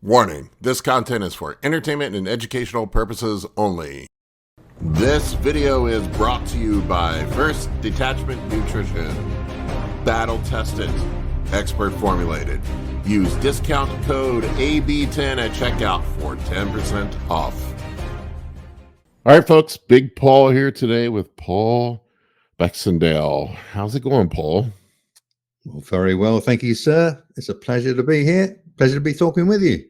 Warning, this content is for entertainment and educational purposes only. This video is brought to you by First Detachment Nutrition. Battle tested, expert formulated. Use discount code AB10 at checkout for 10% off. All right, folks, Big Paul here today with Paul Baxendale. How's it going, Paul? Well, very well, thank you, sir. It's a pleasure to be here. Pleasure to be talking with you.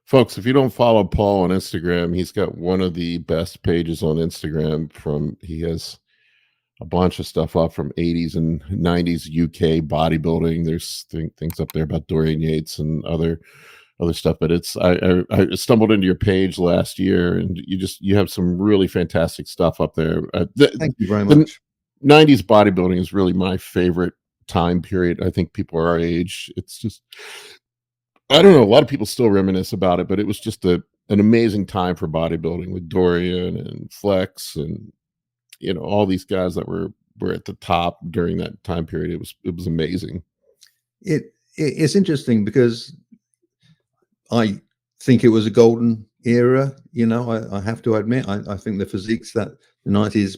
Folks, if you don't follow Paul on Instagram, he's got one of the best pages on Instagram. He has a bunch of stuff up from 80s and 90s UK bodybuilding. There's things up there about Dorian Yates and other stuff. But I stumbled into your page last year, and you have some really fantastic stuff up there. Thank you very much. 90s bodybuilding is really my favorite time period. I think people our age, it's just, I don't know, a lot of people still reminisce about it, but it was just an amazing time for bodybuilding with Dorian and Flex and all these guys that were at the top during that time period. It was amazing. It's interesting because I think it was a golden era. I have to admit, I think the physiques that the 90s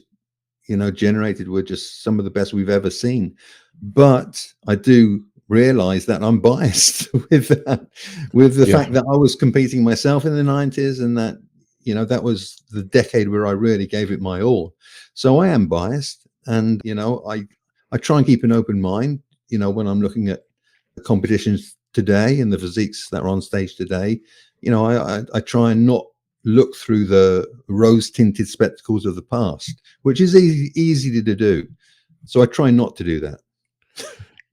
generated were just some of the best we've ever seen. But I do realize that I'm biased with the fact that I was competing myself in the 90s, and that that was the decade where I really gave it my all. So I am biased, and I try and keep an open mind when I'm looking at the competitions today and the physiques that are on stage today. I try and not look through the rose-tinted spectacles of the past, which is easy to do. So I try not to do that.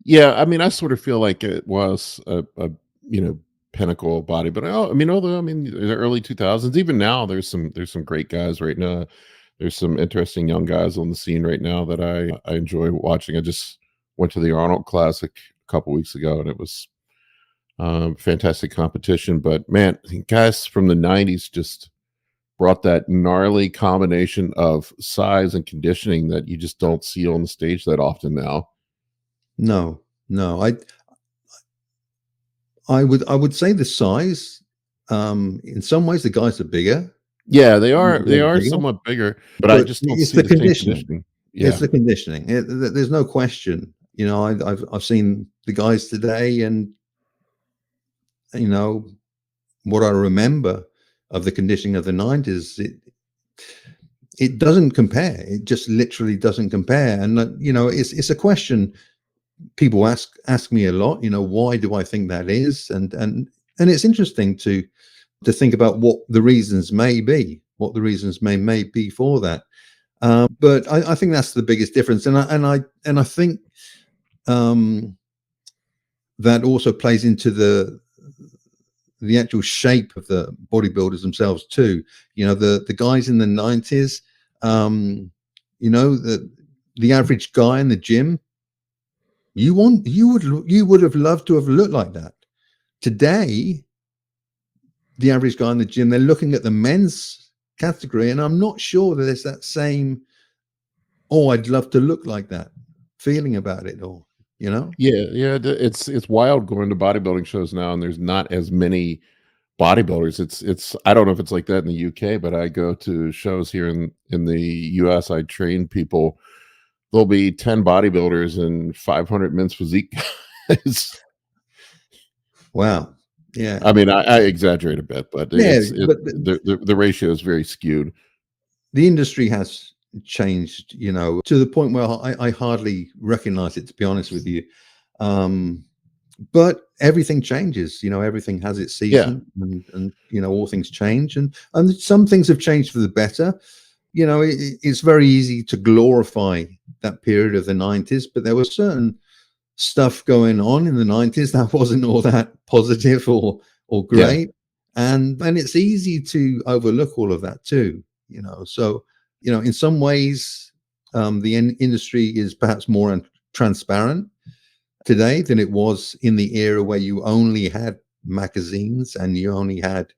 Yeah, I mean, I sort of feel like it was a pinnacle body, but although the early 2000s, even now, there's some great guys right now. There's some interesting young guys on the scene right now that I enjoy watching. I just went to the Arnold Classic a couple weeks ago, and it was fantastic competition. But man, guys from the 90s just brought that gnarly combination of size and conditioning that you just don't see on the stage that often now. No. I would say the size. In some ways, the guys are bigger. Yeah, they are bigger. Somewhat bigger, but I just don't see the conditioning. Yeah. It's the conditioning. There's no question. I've seen the guys today, and what I remember of the conditioning of the 90s, it doesn't compare. It just literally doesn't compare. And it's a question people ask me a lot. Why do I think that is? And it's interesting to think about what the reasons may be, what the reasons may be for that. But I think that's the biggest difference, and I think that also plays into the actual shape of the bodybuilders themselves too. The guys in the 90s, the average guy in the gym, you would have loved to have looked like that. Today, the average guy in the gym, they're looking at the men's category, and I'm not sure that there's that same, I'd love to look like that feeling about it all. Yeah, it's wild going to bodybuilding shows now, and there's not as many bodybuilders. It's I don't know if it's like that in the UK, but I go to shows here in the US. I train people. There'll be 10 bodybuilders and 500 men's physique guys. Wow. Yeah. I mean, I exaggerate a bit, but the ratio is very skewed. The industry has changed, to the point where I hardly recognize it, to be honest with you. But everything changes, everything has its season, and all things change, and some things have changed for the better. It's very easy to glorify that period of the 90s, but there was certain stuff going on in the 90s that wasn't all that positive or great. Yeah. And it's easy to overlook all of that too, so in some ways the industry is perhaps more transparent today than it was in the era where you only had magazines, and you only had,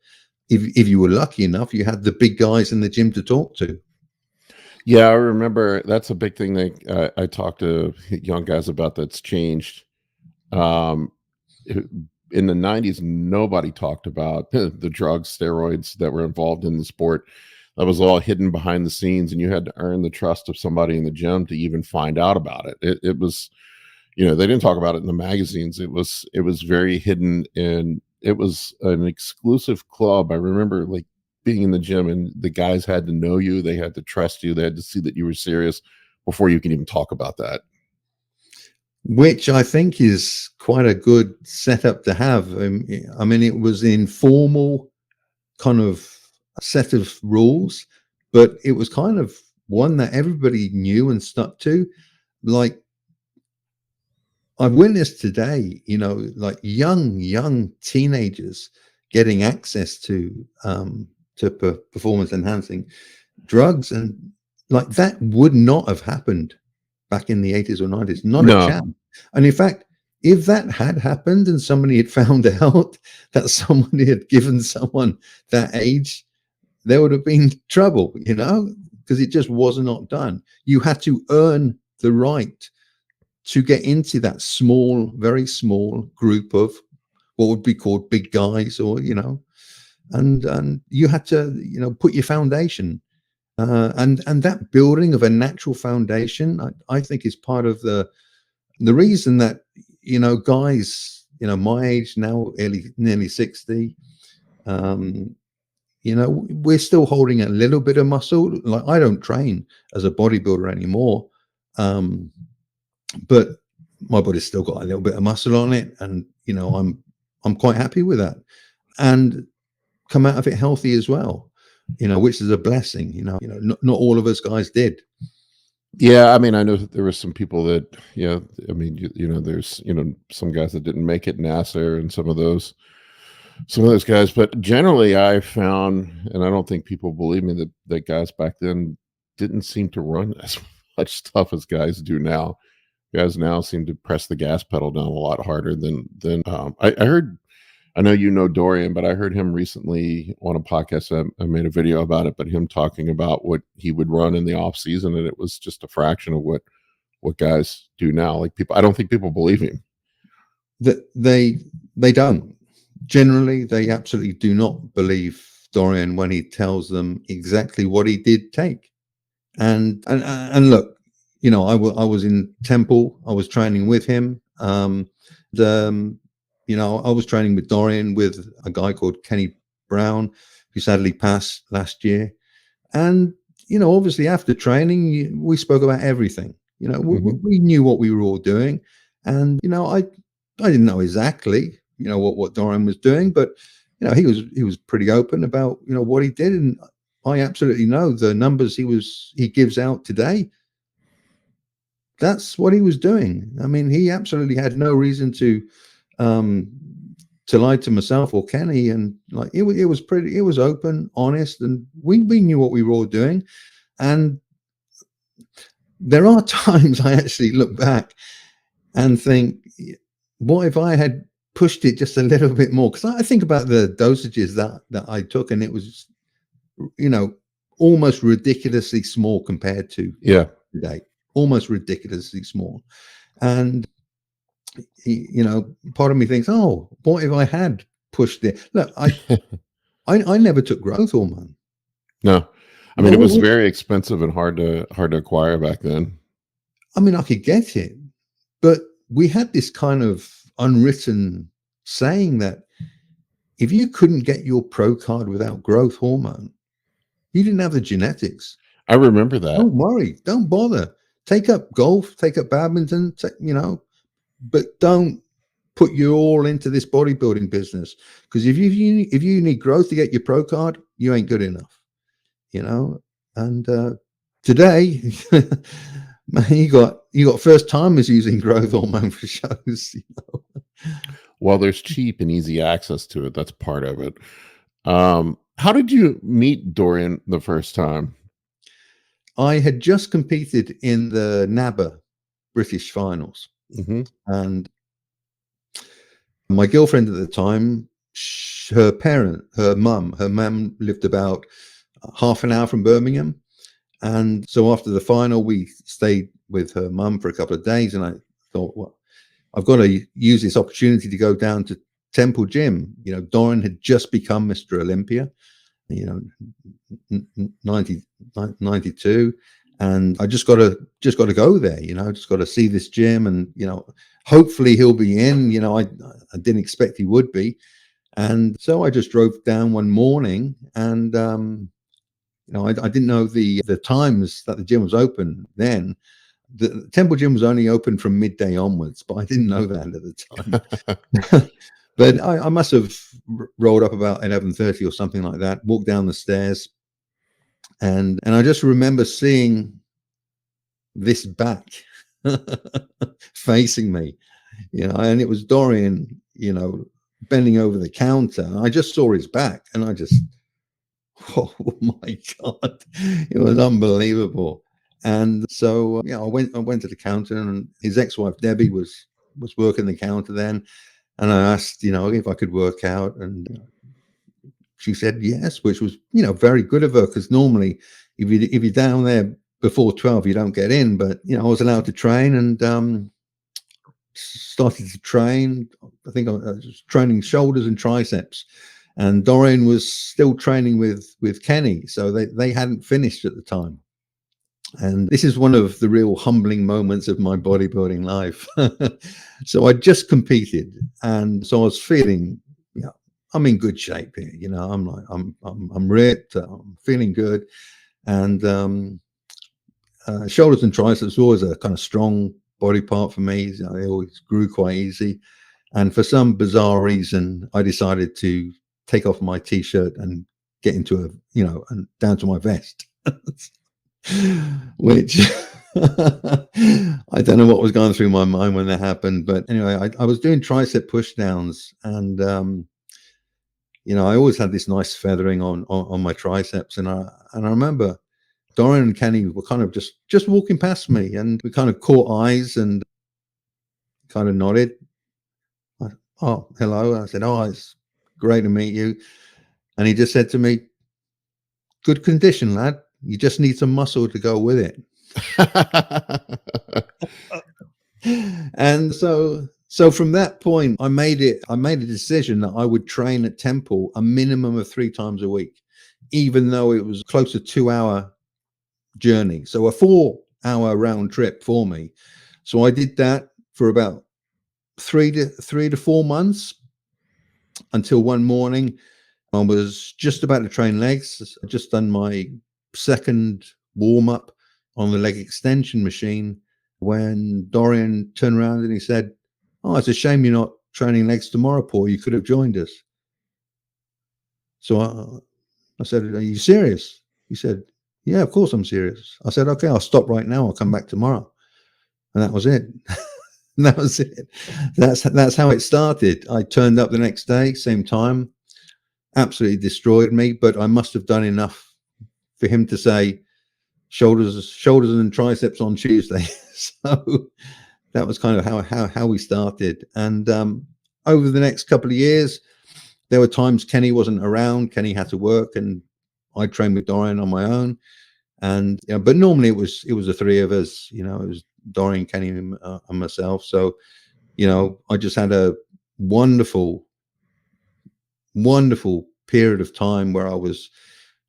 if you were lucky enough, you had the big guys in the gym to talk to. Yeah, I remember that's a big thing that I talk to young guys about that's changed. in the 90s, nobody talked about the drugs, steroids that were involved in the sport. That was all hidden behind the scenes, and you had to earn the trust of somebody in the gym to even find out about it. It was, they didn't talk about it in the magazines. It was very hidden, and it was an exclusive club. I remember like being in the gym, and the guys had to know you, they had to trust you, they had to see that you were serious before you can even talk about that. Which I think is quite a good setup to have. I mean, it was informal kind of set of rules, but it was kind of one that everybody knew and stuck to. Like I've witnessed today, like young teenagers getting access to performance enhancing drugs, and like that would not have happened back in the 80s or 90s, not a No. chance. And in fact, if that had happened and somebody had found out that somebody had given someone that age, there would have been trouble, because it just was not done. You had to earn the right to get into that small, very small group of what would be called big guys, or and you had to put your foundation, and that building of a natural foundation, I think, is part of the reason that guys my age now, nearly 60, we're still holding a little bit of muscle. Like I don't train as a bodybuilder anymore, but my body's still got a little bit of muscle on it, and I'm quite happy with that, and come out of it healthy as well, which is a blessing. Not all of us guys did. Yeah, I mean, I know that there were some people that, I mean, there's, some guys that didn't make it, NASA and some of those guys, but generally I found, and I don't think people believe me, that guys back then didn't seem to run as much stuff as guys do now. Guys now seem to press the gas pedal down a lot harder than I heard. I know Dorian, but I heard him recently on a podcast. I made a video about it, but him talking about what he would run in the off season, and it was just a fraction of what guys do now. Like I don't think people believe him. That they don't. Generally, they absolutely do not believe Dorian when he tells them exactly what he did take. And look, I was in Temple. I was training with him. I was training with Dorian with a guy called Kenny Brown, who sadly passed last year. And obviously after training, we spoke about everything. We knew what we were all doing, and I didn't know exactly what Dorian was doing, but he was pretty open about what he did, and I absolutely know the numbers he gives out today. That's what he was doing. I mean, he absolutely had no reason to lie to myself or Kenny, and like it was open, honest, and we knew what we were all doing. And there are times I actually look back and think, what if I had pushed it just a little bit more? Because I think about the dosages that I took, and it was almost ridiculously small compared to today, almost ridiculously small. And part of me thinks, oh, what if I had pushed it? Look, I never took growth hormone. No, I mean, it was very expensive and hard to acquire back then. I mean, I could get it, but we had this kind of unwritten saying that if you couldn't get your pro card without growth hormone, you didn't have the genetics. I remember that. Don't worry, don't bother. Take up golf, take up badminton, but don't put you all into this bodybuilding business, because if you need growth to get your pro card, you ain't good enough. And today, man, you got first timers using growth hormone for shows. Well, there's cheap and easy access to it. That's part of it. How did you meet Dorian the first time? I had just competed in the NABA British finals, and my girlfriend at the time, her mum lived about half an hour from Birmingham. And so after the final, we stayed with her mum for a couple of days. And I thought, well, I've got to use this opportunity to go down to Temple Gym, you know, Dorian had just become Mr. Olympia, you know, 92. And I just got to go there, you know, just got to see this gym, and, you know, hopefully he'll be in, you know, I didn't expect he would be. And so I just drove down one morning, and, you know, I didn't know the times that the gym was open then. The Temple Gym was only open from midday onwards, but I didn't know that at the time. But I must have rolled up about 11:30 or something like that, walked down the stairs, and I just remember seeing this back facing me, you know, and it was Dorian, you know, bending over the counter. I just saw his back, and I just, oh my God, it was unbelievable. And so, yeah, I went to the counter, and his ex-wife Debbie was working the counter then, and I asked, you know, if I could work out, and she said yes, which was, you know, very good of her, because normally if you're down there before 12, you don't get in. But, you know, I was allowed to train, and started to train. I think I was training shoulders and triceps, and Dorian was still training with Kenny, so they hadn't finished at the time. And this is one of the real humbling moments of my bodybuilding life. So I just competed, and so I was feeling, you know, I'm in good shape here. You know, I'm like, I'm ripped, I'm feeling good, and shoulders and triceps were always a kind of strong body part for me. You know, they always grew quite easy, and for some bizarre reason, I decided to take off my t-shirt and get into a, you know, and down to my vest. Which I don't know what was going through my mind when that happened. But anyway, I was doing tricep push downs, and you know, I always had this nice feathering on my triceps, and I remember Dorian and Kenny were kind of just walking past me, and we kind of caught eyes and kind of nodded. Oh, hello. I said, oh, it's great to meet you. And he just said to me, good condition, lad. You just need some muscle to go with it. And so from that point, I made a decision that I would train at Temple a minimum of 3 times a week, even though it was close to 2-hour journey. So a 4-hour round trip for me. So I did that for about 3 to 4 months, until one morning I was just about to train legs. I just done my second warm up on the leg extension machine when Dorian turned around and he said, oh, it's a shame you're not training legs tomorrow, Paul. You could have joined us. So I said, are you serious? He said, yeah, of course I'm serious. I said, okay, I'll stop right now. I'll come back tomorrow. And that was it. That was it. That's how it started. I turned up the next day, same time, absolutely destroyed me, but I must have done enough for him to say shoulders and triceps on Tuesday. So that was kind of how we started. And over the next couple of years, there were times Kenny wasn't around. Kenny had to work, and I trained with Dorian on my own. And you know, but normally it was the 3 of us. You know, it was Dorian, Kenny, and myself. So you know, I just had a wonderful period of time where I was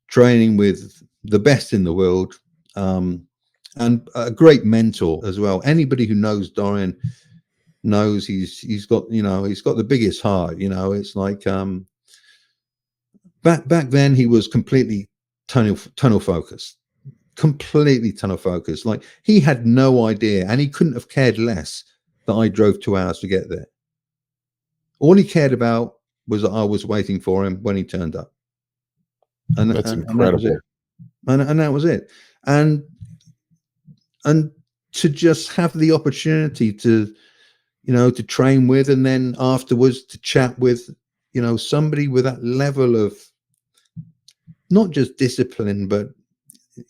training with the best in the world, and a great mentor as well. Anybody who knows Dorian knows he's got, you know, he's got the biggest heart. You know, it's like back then he was completely tunnel focused, completely tunnel focused. Like he had no idea, and he couldn't have cared less that I drove 2 hours to get there. All he cared about was that I was waiting for him when he turned up. And That's and that was it. incredible. And that was it. And to just have the opportunity to, you know, to train with, and then afterwards to chat with, you know, somebody with that level of not just discipline, but,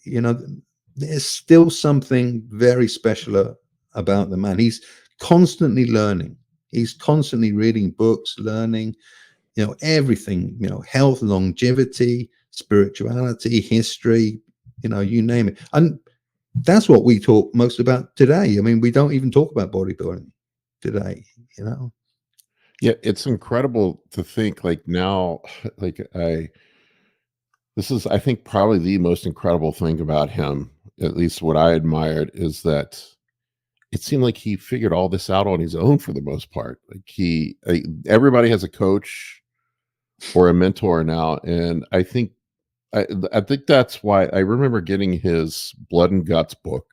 you know, there's still something very special about the man. He's constantly learning. He's constantly reading books, learning, you know, everything, you know, health, longevity, spirituality, history, you know, you name it. And that's what we talk most about today. I mean, we don't even talk about bodybuilding today, you know. Yeah, it's incredible to think like now, like this is, I think, probably the most incredible thing about him, at least what I admired, is that it seemed like he figured all this out on his own for the most part. Everybody has a coach or a mentor now, and I think that's why I remember getting his Blood and Guts book.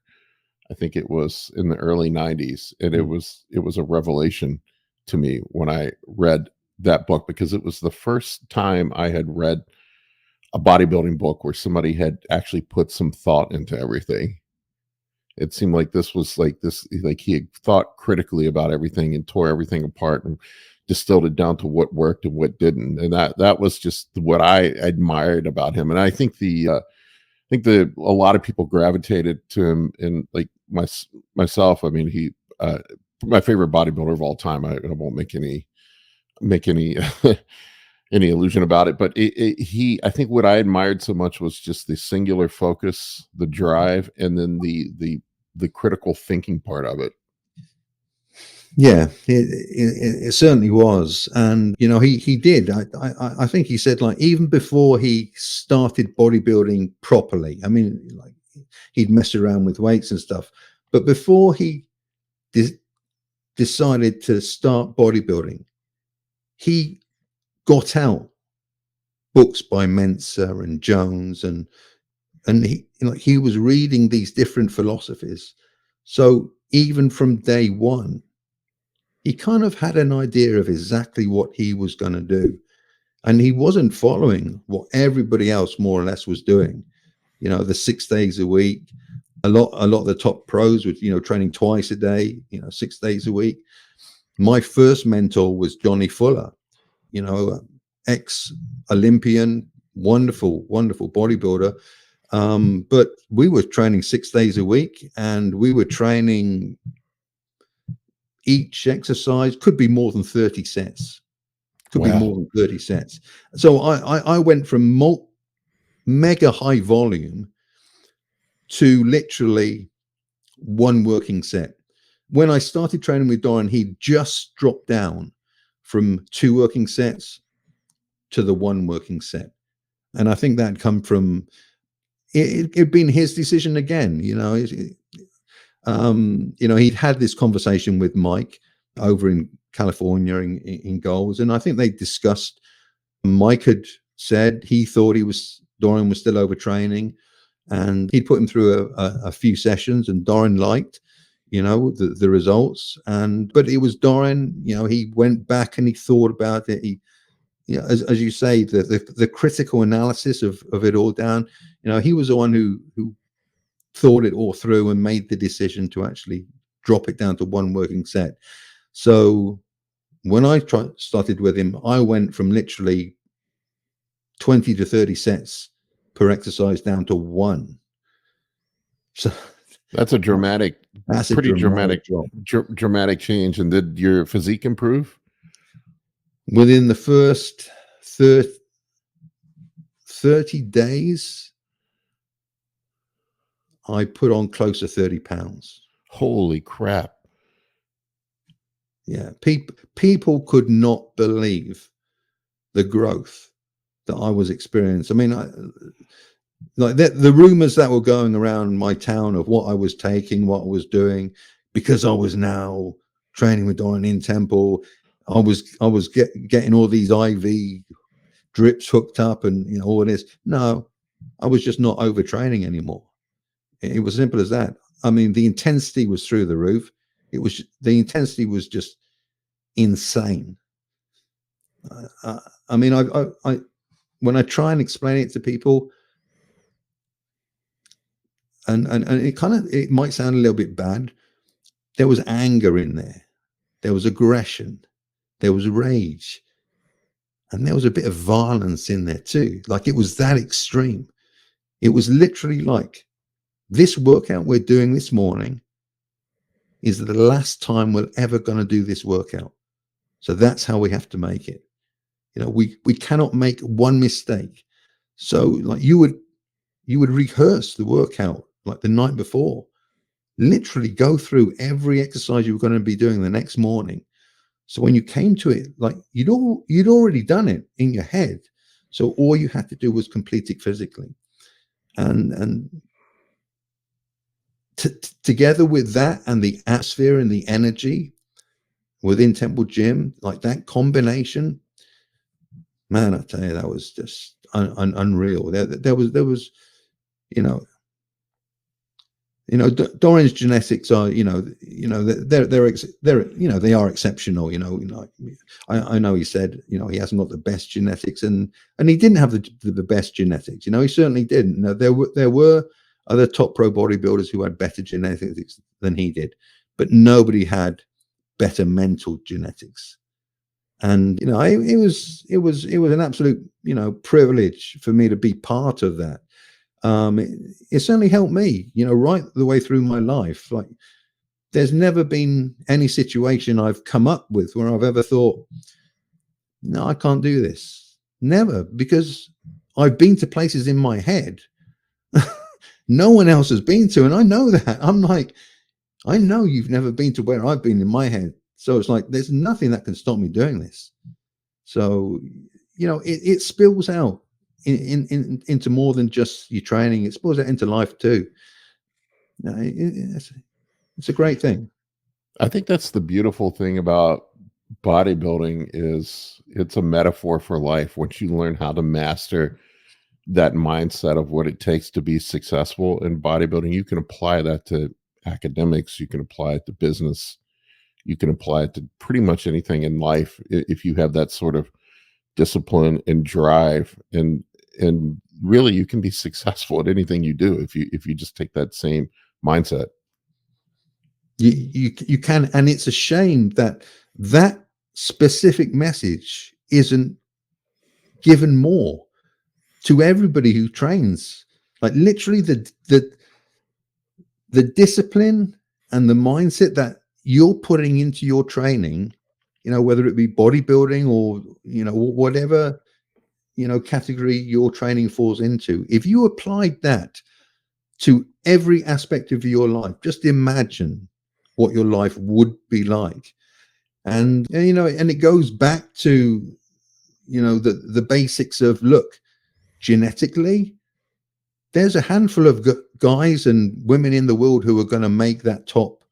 I think it was in the early '90s, and Mm. it was a revelation to me when I read that book, because it was the first time I had read a bodybuilding book where somebody had actually put some thought into everything. It seemed like this was like he had thought critically about everything and tore everything apart and distilled it down to what worked and what didn't. And that was just what I admired about him. And I think a lot of people gravitated to him, and like myself. I mean, my favorite bodybuilder of all time. I won't make any any illusion about it, but I think what I admired so much was just the singular focus, the drive, and then the critical thinking part of it. Yeah, it certainly was, and you know he did. I think he said, like, even before he started bodybuilding properly. I mean, like, he'd messed around with weights and stuff, but before he de- decided to start bodybuilding, he got out books by Mensa and Jones, and he, you know, he was reading these different philosophies. So even from day one, he kind of had an idea of exactly what he was going to do, and he wasn't following what everybody else more or less was doing. You know, the 6 days a week. A lot of the top pros were, you know, training twice a day, you know, 6 days a week. My first mentor was Johnny Fuller, you know, ex Olympian, wonderful bodybuilder. But we were training 6 days a week, and we were training, each exercise could be more than 30 sets, could be more Wow. than 30 sets. So I went from mega high volume to literally one working set. When I started training with Dorian, he just dropped down from two working sets to the one working set. And I think that come from it'd been his decision again. You know, he'd had this conversation with Mike over in California in goals, and I think they discussed. Mike had said he thought Dorian was still overtraining, and he'd put him through a few sessions, and Dorian liked, you know, the results. And but it was Dorian, you know, he went back and he thought about it. He, you know, as you say, the critical analysis of it all down. You know, he was the one who thought it all through and made the decision to actually drop it down to one working set. So when I started with him, I went from literally 20 to 30 sets per exercise down to one. So That's a that's a pretty dramatic drop. dramatic change. And did your physique improve? Within the first 30 days, I put on close to 30 pounds. Holy crap. Yeah. People could not believe the growth that I was experiencing. I mean, like the rumors that were going around my town of what I was taking, what I was doing, because I was now training with Dorian in Temple. I was getting all these IV drips hooked up, and you know, all this. No, I was just not overtraining anymore. It was simple as that. I mean, the intensity was through the roof. The intensity was just insane. I mean, I when I try and explain it to people, and it might sound a little bit bad. There was anger in there. There was aggression. There was rage. And there was a bit of violence in there too. Like, it was that extreme. It was literally like, this workout we're doing this morning is the last time we're ever going to do this workout. So that's how we have to make it. You know, we cannot make one mistake. So like you would rehearse the workout like the night before, literally go through every exercise you were going to be doing the next morning, So when you came to it, like you'd already done it in your head. So all you had to do was complete it physically. And together with that and the atmosphere and the energy within Temple Gym, like that combination, man, I tell you, that was just unreal. There was, you know, Dorian's genetics are, they're, they are exceptional. I know he said, he hasn't got the best genetics, and he didn't have the best genetics. He certainly didn't. There were other top pro bodybuilders who had better genetics than he did, but nobody had better mental genetics. And it was an absolute privilege for me to be part of that. It certainly helped me, right the way through my life. Like, there's never been any situation I've come up with where I've ever thought, no, I can't do this. Never, because I've been to places in my head no one else has been to, and I know that. I'm like, I know you've never been to where I've been in my head. So it's like, there's nothing that can stop me doing this. So, it spills out into more than just your training. It spills out into life too. It's a great thing. I think that's the beautiful thing about bodybuilding is it's a metaphor for life. Once you learn how to master that mindset of what it takes to be successful in bodybuilding, you can apply that to academics, you can apply it to business, you can apply it to pretty much anything in life if you have that sort of discipline and drive, and really you can be successful at anything you do if you just take that same mindset. You can, and it's a shame that specific message isn't given more to everybody who trains. Like, literally the discipline and the mindset that you're putting into your training, whether it be bodybuilding or whatever category your training falls into, if you applied that to every aspect of your life, just imagine what your life would be like. And it goes back to the basics of, look, genetically, there's a handful of guys and women in the world who are going to make that top.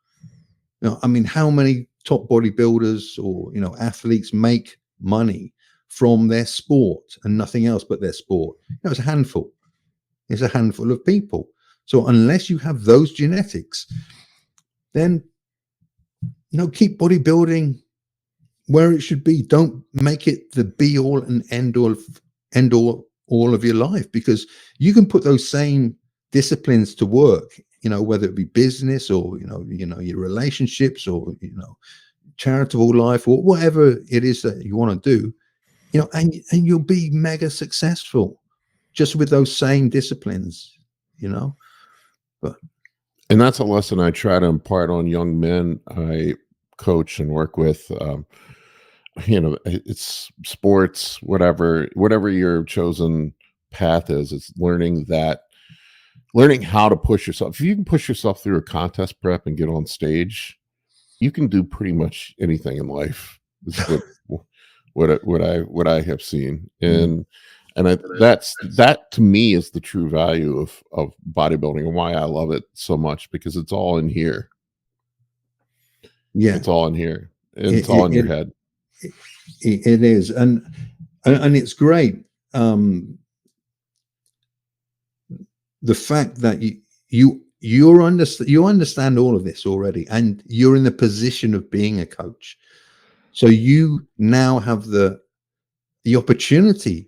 I mean, how many top bodybuilders or athletes make money from their sport and nothing else but their sport? It's a handful. It's a handful of people. So unless you have those genetics, then keep bodybuilding where it should be. Don't make it the be all and end all of your life, because you can put those same disciplines to work, whether it be business or your relationships or charitable life or whatever it is that you want to do, and you'll be mega successful just with those same disciplines. But And that's a lesson I try to impart on young men I coach and work with. It's sports, whatever your chosen path is, it's learning how to push yourself. If you can push yourself through a contest prep and get on stage, you can do pretty much anything in life. This is what I have seen. And that to me is the true value of bodybuilding, and why I love it so much, because it's all in here. Yeah, it's all in here. It's all in your head. It is, and it's great. The fact that you understand all of this already, and you're in the position of being a coach, so you now have the opportunity,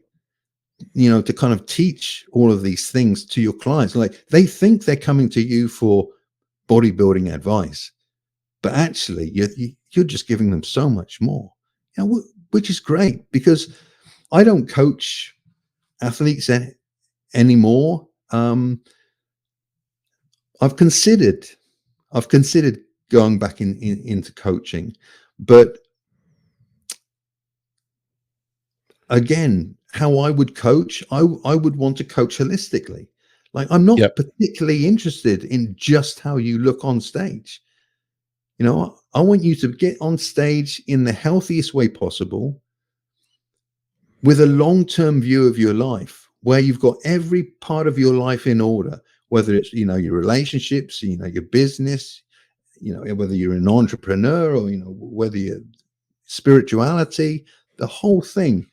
to kind of teach all of these things to your clients. Like, they think they're coming to you for bodybuilding advice, but actually you're just giving them so much more, which is great, because I don't coach athletes anymore. I've considered going back into coaching, but again, how I would coach, I would want to coach holistically. Like, I'm not particularly interested in just how you look on stage. I want you to get on stage in the healthiest way possible with a long-term view of your life where you've got every part of your life in order, whether it's, your relationships, your business, whether you're an entrepreneur or, whether you're spirituality, the whole thing,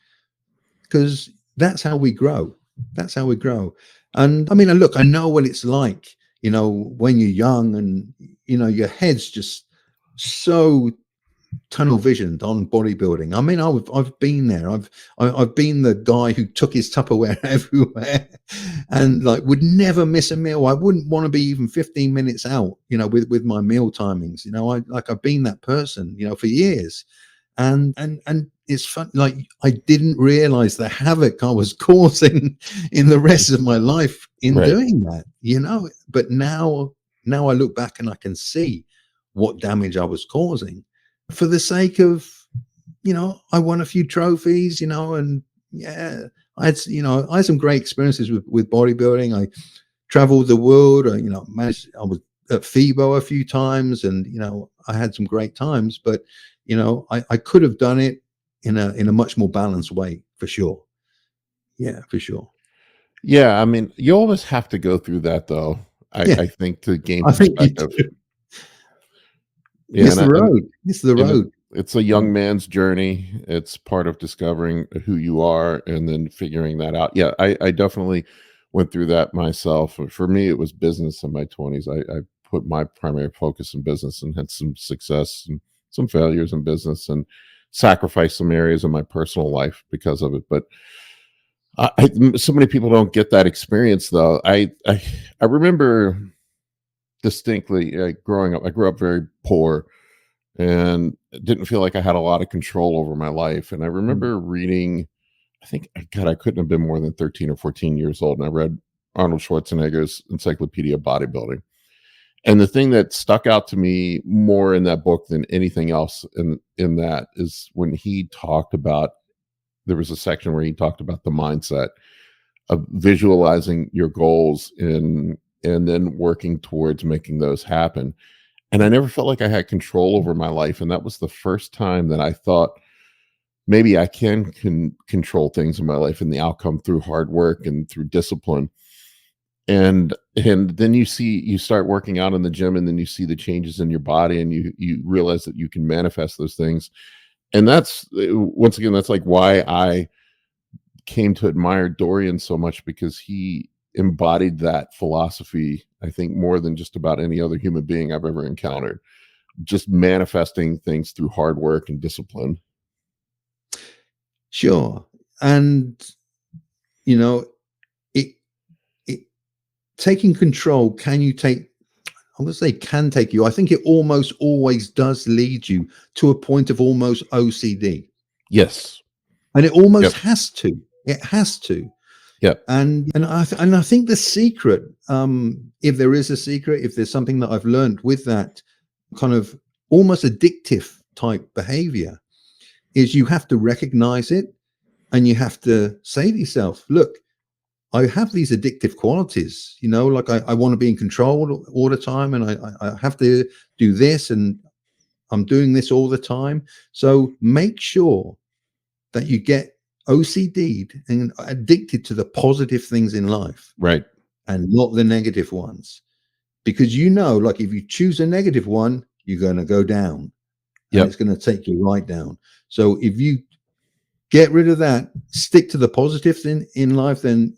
because that's how we grow. That's how we grow. And I mean, look, I know what it's like, when you're young and, your head's just so tunnel visioned on bodybuilding. I mean, I've been there. I've been the guy who took his Tupperware everywhere, and like would never miss a meal. I wouldn't want to be even 15 minutes out, with my meal timings. I've been that person, for years, and it's fun. Like I didn't realize the havoc I was causing in the rest of my life in Right. doing that. But now I look back and I can see what damage I was causing for the sake of, I won a few trophies, and yeah, I had some great experiences with bodybuilding. I traveled the world. I was at FIBO a few times, and I had some great times. But I could have done it in a much more balanced way, for sure. Yeah, for sure. Yeah, I mean, you always have to go through that though. I Yeah, I think to gain I think you perspective. do. Yeah, It's the road. It's the and road. it's a Yeah. young man's journey. It's part of discovering who you are and then figuring that out. Yeah, I definitely went through that myself. For me, it was business in my 20s. I put my primary focus in business and had some success and some failures in business and sacrificed some areas of my personal life because of it. But so many people don't get that experience though. I remember distinctly growing up. I grew up very poor and didn't feel like I had a lot of control over my life. And I Mm. remember reading, I think, God, I couldn't have been more than 13 or 14 years old. And I read Arnold Schwarzenegger's Encyclopedia of Bodybuilding. And the thing that stuck out to me more in that book than anything else in that is when he talked about, there was a section where he talked about the mindset of visualizing your goals and then working towards making those happen. And I never felt like I had control over my life, and that was the first time that I thought maybe I can control things in my life and the outcome through hard work and through discipline. And then you start working out in the gym, and then you see the changes in your body, and you realize that you can manifest those things. And that's once again, that's like why I came to admire Dorian so much, because he embodied that philosophy, I think, more than just about any other human being I've ever encountered, just manifesting things through hard work and discipline. Sure. And you know, it it taking control, can you take I'm gonna say can take you. I think it almost always does lead you to a point of almost OCD. Yes. And it almost Yep. has to. It has to. Yep. And I think the secret, if there is a secret, if there's something that I've learned with that kind of almost addictive type behavior, is you have to recognize it and you have to say to yourself, look, I have these addictive qualities, like I want to be in control all the time, and I have to do this, and I'm doing this all the time. So make sure that you get OCD'd and addicted to the positive things in life Right. and not the negative ones. Because like if you choose a negative one, you're going to go down and it's Yep. going to take you right down. So if you get rid of that, stick to the positives in life, then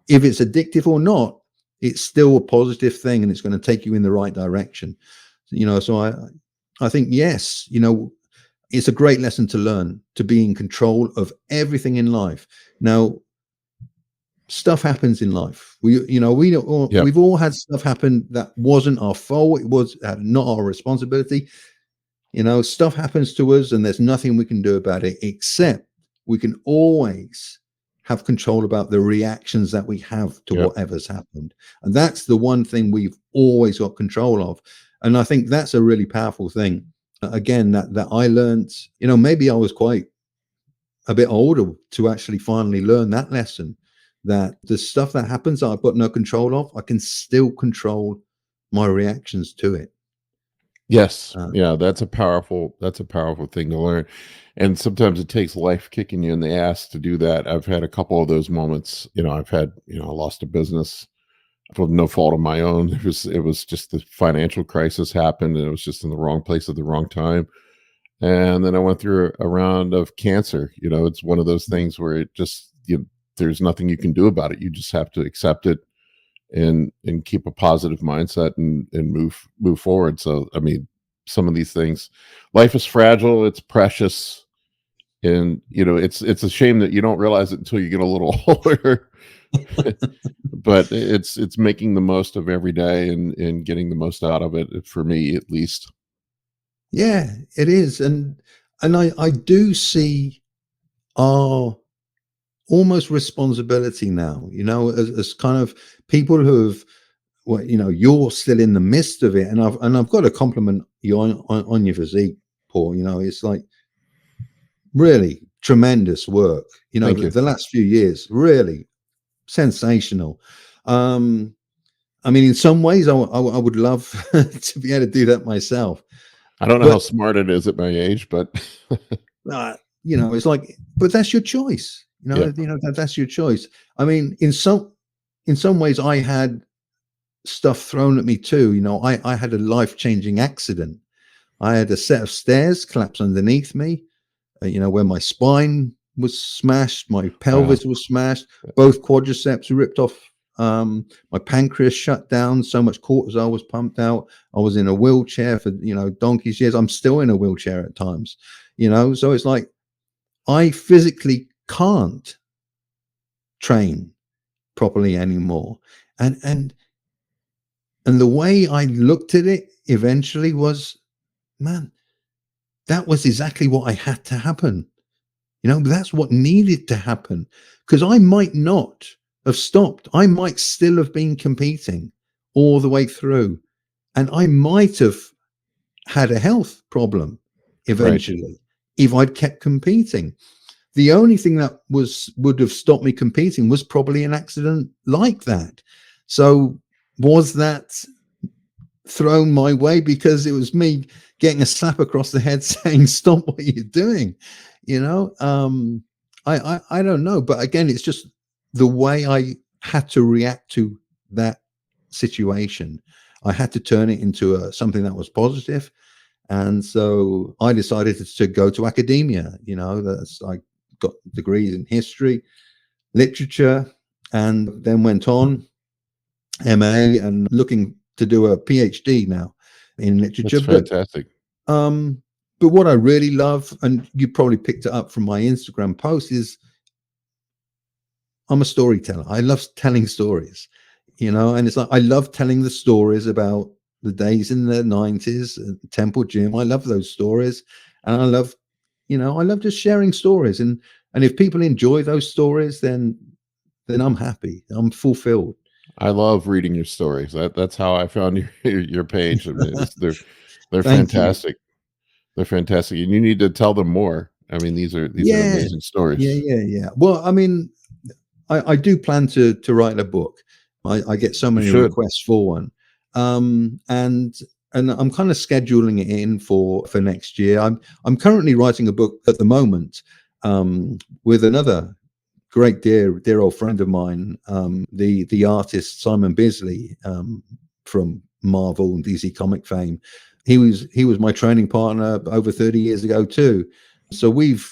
if it's addictive or not, it's still a positive thing and it's going to take you in the right direction. So I think, yes, it's a great lesson to learn to be in control of everything in life. Now, stuff happens in life. Yep. We've all had stuff happen that wasn't our fault. It was not our responsibility. Stuff happens to us, and there's nothing we can do about it, except we can always have control about the reactions that we have to Yep. whatever's happened. And that's the one thing we've always got control of. And I think that's a really powerful thing. Again, that I learned, maybe I was quite a bit older to actually finally learn that lesson, that the stuff that happens that I've got no control of, I can still control my reactions to it. Yes. Uh, Yeah, that's a powerful thing to learn. And sometimes it takes life kicking you in the ass to do that. I've had a couple of those moments. I've had, I lost a business for no fault of my own. It was just the financial crisis happened and it was just in the wrong place at the wrong time. And then I went through a round of cancer. It's one of those things where it just there's nothing you can do about it. You just have to accept it and keep a positive mindset and move forward. So I mean, some of these things, life is fragile, it's precious, and it's a shame that you don't realize it until you get a little older. But it's making the most of every day and getting the most out of it, for me at least. yeah, it is. And I do see our almost responsibility now, as kind of people who have, well, you're still in the midst of it. And I've got to compliment you on your physique, Paul. It's like really tremendous work. Thank The, you. the last few years, really sensational. Um, I mean, in some ways, I would love to be able to do that myself. I don't know how But smart it is at my age, but uh, it's like, but that's your choice. yeah, That's your choice. I mean, in some ways, I had stuff thrown at me too. I had a life-changing accident. I had a set of stairs collapse underneath me. Where my spine was smashed, my wow, pelvis was smashed, both quadriceps ripped off. My pancreas shut down. So much cortisol was pumped out. I was in a wheelchair for donkey's years. I'm still in a wheelchair at times. So it's like I physically can't train properly anymore. And and and the way I looked at it eventually was, man, that was exactly what I had to happen. That's what needed to happen, because I might not have stopped. I might still have been competing all the way through, and I might have had a health problem right, eventually if I'd kept competing. The only thing that would have stopped me competing was probably an accident like that. So was that thrown my way because it was me getting a slap across the head saying, "Stop what you're doing"? You know, I don't know, but again, it's just the way I had to react to that situation. I had to turn it into something that was positive, and so I decided to go to academia. I got degrees in history, literature, and then went on MA and looking to do a PhD now in literature. that's But fantastic. um, but what I really love, and you probably picked it up from my Instagram post, is I'm a storyteller. I love telling stories, and it's like I love telling the stories about the days in the 90s, Temple Gym. I love those stories, and I love just sharing stories. And if people enjoy those stories, then I'm happy. I'm fulfilled. I love reading your stories. That's how I found your page. I mean, they're Thank you. fantastic. They're fantastic, and you need to tell them more. I mean, these are Yeah, amazing stories. yeah. Well, I mean, I do plan to write a book. I get so You many should. requests for one, and I'm kind of scheduling it in for next year. I'm currently writing a book at the moment, with another great dear old friend of mine, the artist Simon Bisley, from Marvel and DC comic fame. He was my training partner over 30 years ago too. So we've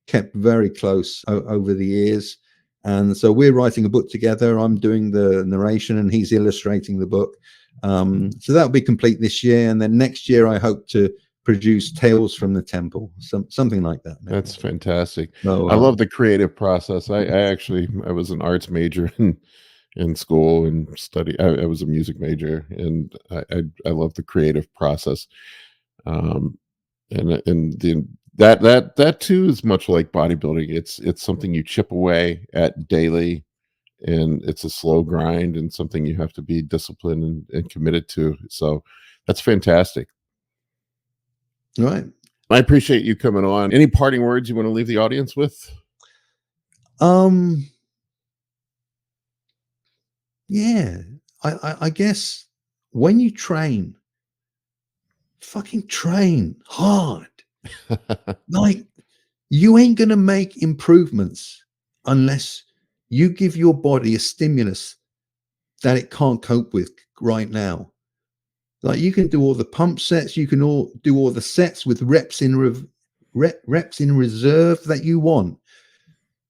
kept very close over the years. And so we're writing a book together. I'm doing the narration and he's illustrating the book. So that'll be complete this year. And then next year, I hope to produce Tales from the Temple, something like that, maybe. That's fantastic. So, I love the creative process. I was an arts major in school and study. I was a music major, and I love the creative process. Um, and that too is much like bodybuilding. It's something you chip away at daily, and it's a slow grind and something you have to be disciplined and committed to. So that's fantastic. right. I appreciate you coming on. Any parting words you want to leave the audience with? Um, yeah, I guess when you train, fucking train hard. Like, you ain't going to make improvements unless you give your body a stimulus that it can't cope with right now. Like, you can do all the pump sets, you can do all the sets with reps in reserve that you want.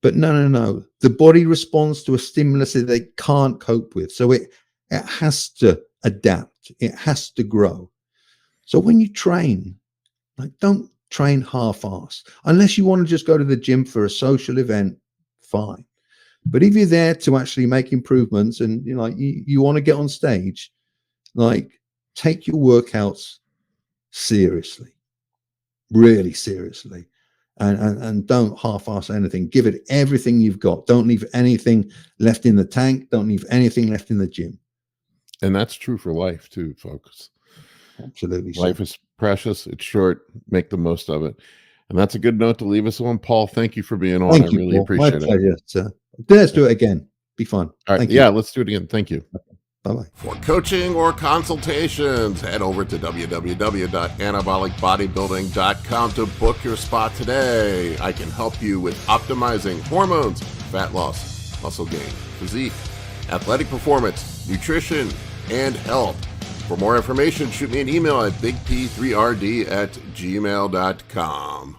But no. The body responds to a stimulus that they can't cope with. So it has to adapt. It has to grow. So when you train, like, don't train half-ass. Unless you want to just go to the gym for a social event, fine. But if you're there to actually make improvements and you want to get on stage, like, take your workouts seriously, really seriously. And don't half-ass anything. Give it everything you've got. Don't leave anything left in the tank. Don't leave anything left in the gym. And that's true for life too, folks. Absolutely. Life is precious. It's short. Make the most of it. And that's a good note to leave us on. Paul, thank you for being on. Thank I you, really Paul. appreciate My it. pleasure, sir. Let's do it again. Be fun. All right. Thank Yeah, you. let's do it again. Thank you. Bye-bye. For coaching or consultations, head over to www.anabolicbodybuilding.com to book your spot today. I can help you with optimizing hormones, fat loss, muscle gain, physique, athletic performance, nutrition, and health. For more information, shoot me an email at bigp3rd@gmail.com.